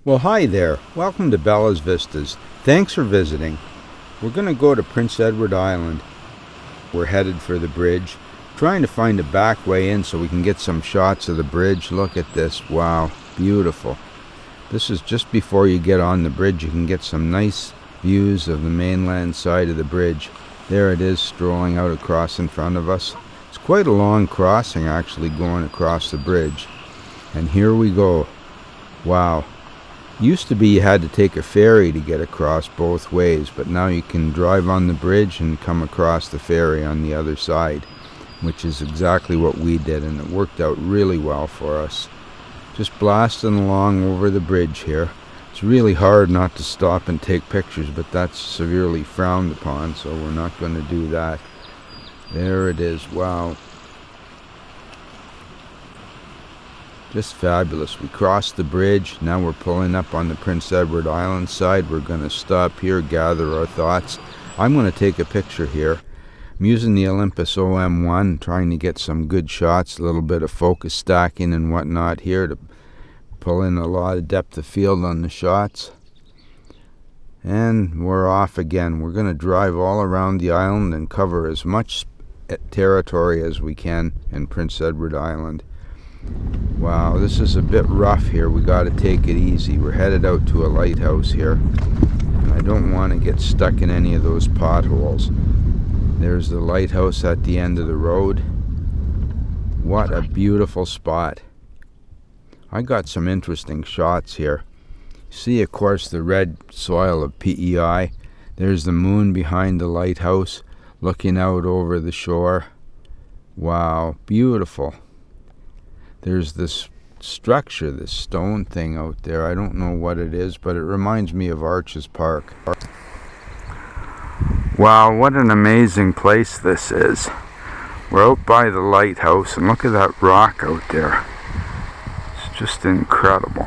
Well, hi there. Welcome to Bella's Vistas. Thanks for visiting. We're going to go to Prince Edward Island. We're headed for the bridge, trying to find a back way in so we can get some shots of the bridge. Look at this. Wow, beautiful. This is just before you get on the bridge. You can get some nice views of the mainland side of the bridge. There it is, strolling out across in front of us. It's quite a long crossing, actually, going across the bridge. And here we go. Wow. Used to be you had to take a ferry to get across both ways, but now you can drive on the bridge and come across the ferry on the other side, which is exactly what we did, and it worked out really well for us. Just blasting along over the bridge here. It's really hard not to stop and take pictures, but that's severely frowned upon, so we're not going to do that. There it is. Wow. Just fabulous. We crossed the bridge. Now we're pulling up on the Prince Edward Island side. We're going to stop here, gather our thoughts. I'm going to take a picture here. I'm using the Olympus OM-1, trying to get some good shots, a little bit of focus stacking and whatnot here to pull in a lot of depth of field on the shots. And we're off again. We're going to drive all around the island and cover as much territory as we can in Prince Edward Island. Wow, this is a bit rough here. We got to take it easy. We're headed out to a lighthouse here, and I don't want to get stuck in any of those potholes. There's the lighthouse at the end of the road. What a beautiful spot. I got some interesting shots here. See, of course, the red soil of PEI. There's the moon behind the lighthouse, looking out over the shore. Wow, beautiful. There's this structure, this stone thing out there. I don't know what it is, but it reminds me of Arches Park. Wow, what an amazing place this is. We're out by the lighthouse, and look at that rock out there. It's just incredible.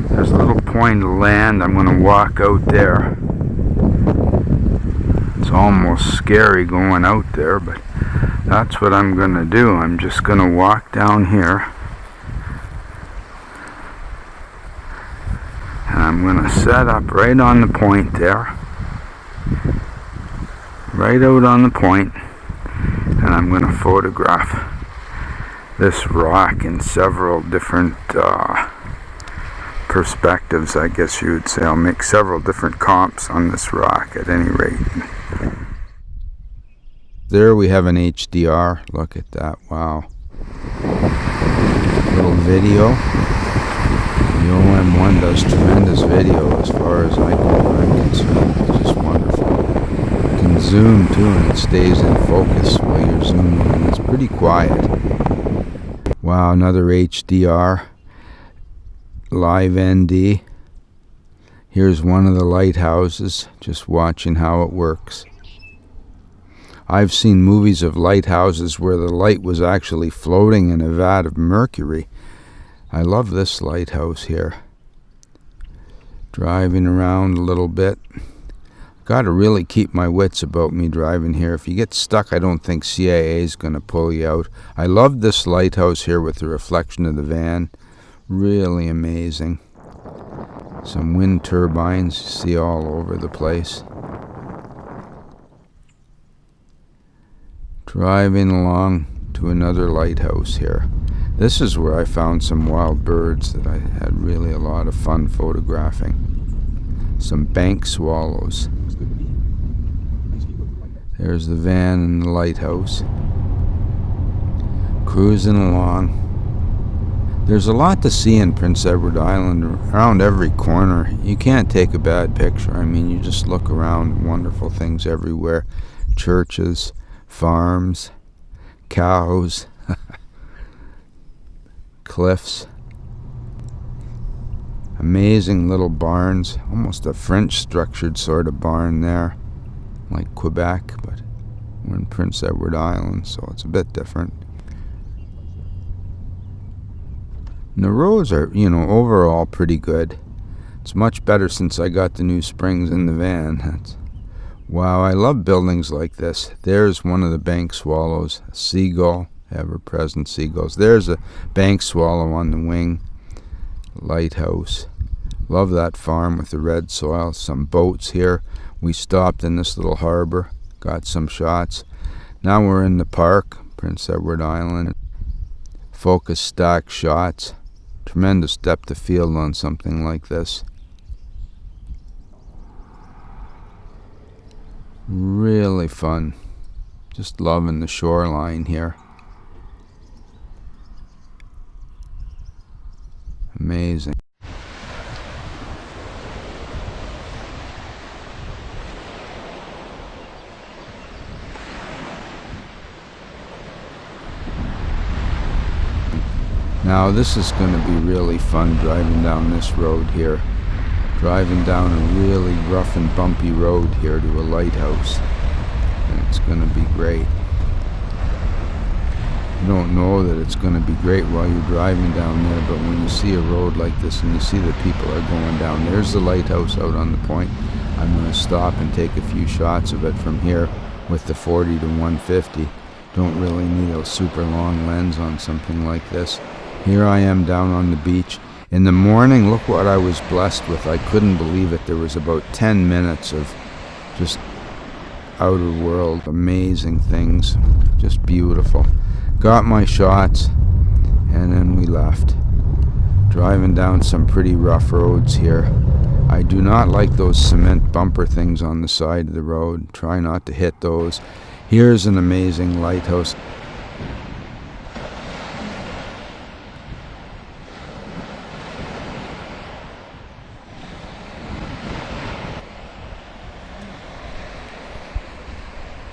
There's a little point of land. I'm going to walk out there. It's almost scary going out there, but that's what I'm going to do. I'm just going to walk down here. And I'm going to set up right on the point there. Right out on the point. And I'm going to photograph this rock in several different perspectives, I guess you would say. I'll make several different comps on this rock at any rate. There we have an HDR. Look at that. Wow. Little video. The OM-1 does tremendous video as far as I'm concerned. It's just wonderful. You can zoom too, and it stays in focus while you're zooming, and it's pretty quiet. Wow, another HDR. Live ND. Here's one of the lighthouses. Just watching how it works. I've seen movies of lighthouses where the light was actually floating in a vat of mercury. I love this lighthouse here. Driving around a little bit. Got to really keep my wits about me driving here. If you get stuck, I don't think CIA is going to pull you out. I love this lighthouse here with the reflection of the van. Really amazing. Some wind turbines you see all over the place. Driving along to another lighthouse here. This is where I found some wild birds that I had really a lot of fun photographing. Some bank swallows. There's the van and the lighthouse. Cruising along. There's a lot to see in Prince Edward Island. Around every corner. You can't take a bad picture. I mean, you just look around. Wonderful things everywhere. Churches. Farms, cows, cliffs, amazing little barns, almost a French structured sort of barn there, like Quebec, but we're in Prince Edward Island, so it's a bit different. And the roads are, overall pretty good. It's much better since I got the new springs in the van. Wow, I love buildings like this. There's one of the bank swallows, a seagull, ever-present seagulls. There's a bank swallow on the wing. lighthouse. Love that farm with the red soil. Some boats here. We stopped in this little harbor, got some shots. Now we're in the park, Prince Edward Island. Focus stack shots. Tremendous depth of field on something like this. Really fun. Just loving the shoreline here. Amazing. Now this is going to be really fun driving down this road here. Driving down a really rough and bumpy road here to a lighthouse. And it's going to be great. You don't know that it's going to be great while you're driving down there, but when you see a road like this and you see that people are going down, there's the lighthouse out on the point. I'm going to stop and take a few shots of it from here with the 40 to 150. Don't really need a super long lens on something like this. Here I am down on the beach. In the morning, look what I was blessed with. I couldn't believe it. There was about 10 minutes of just outer world, amazing things, just beautiful. Got my shots, and then we left. Driving down some pretty rough roads here. I do not like those cement bumper things on the side of the road. Try not to hit those. Here's an amazing lighthouse.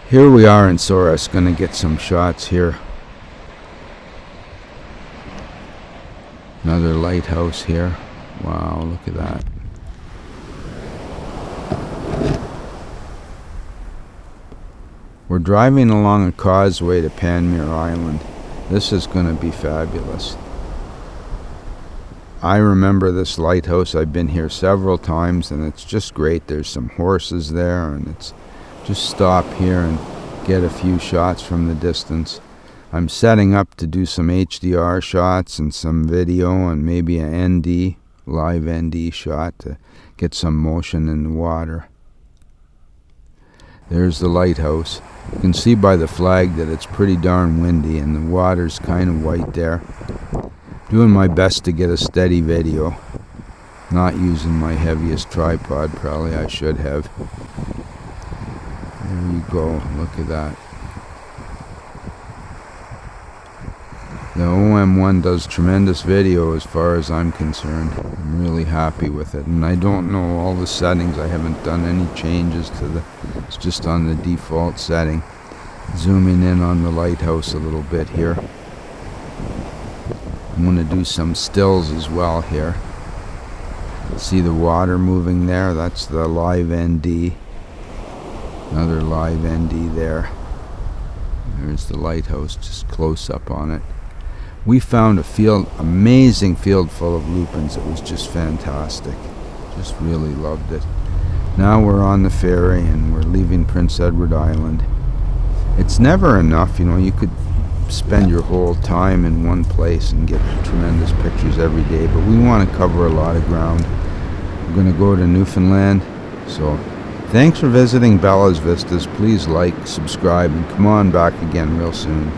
Here we are in Soros, gonna get some shots here. Another lighthouse here. Wow, look at that. We're driving along a causeway to Panmure Island. This is gonna be fabulous. I remember this lighthouse. I've been here several times and it's just great. There's some horses there and it's just stop here and get a few shots from the distance. I'm setting up to do some HDR shots and some video and maybe an ND, live ND shot to get some motion in the water. There's the lighthouse. You can see by the flag that it's pretty darn windy and the water's kind of white there. Doing my best to get a steady video. Not using my heaviest tripod, probably I should have. There you go, look at that. The OM-1 does tremendous video as far as I'm concerned. I'm really happy with it. And I don't know all the settings. I haven't done any changes to the... It's just on the default setting. Zooming in on the lighthouse a little bit here. I'm going to do some stills as well here. See the water moving there? That's the live ND. Another live ND there. There's the lighthouse, just close up on it. We found a field, amazing field full of lupins. It was just fantastic. Just really loved it. Now we're on the ferry and we're leaving Prince Edward Island. It's never enough, you know, you could spend your whole time in one place and get tremendous pictures every day, but we want to cover a lot of ground. We're going to go to Newfoundland, so thanks for visiting Bella's Vistas. Please like, subscribe, and come on back again real soon.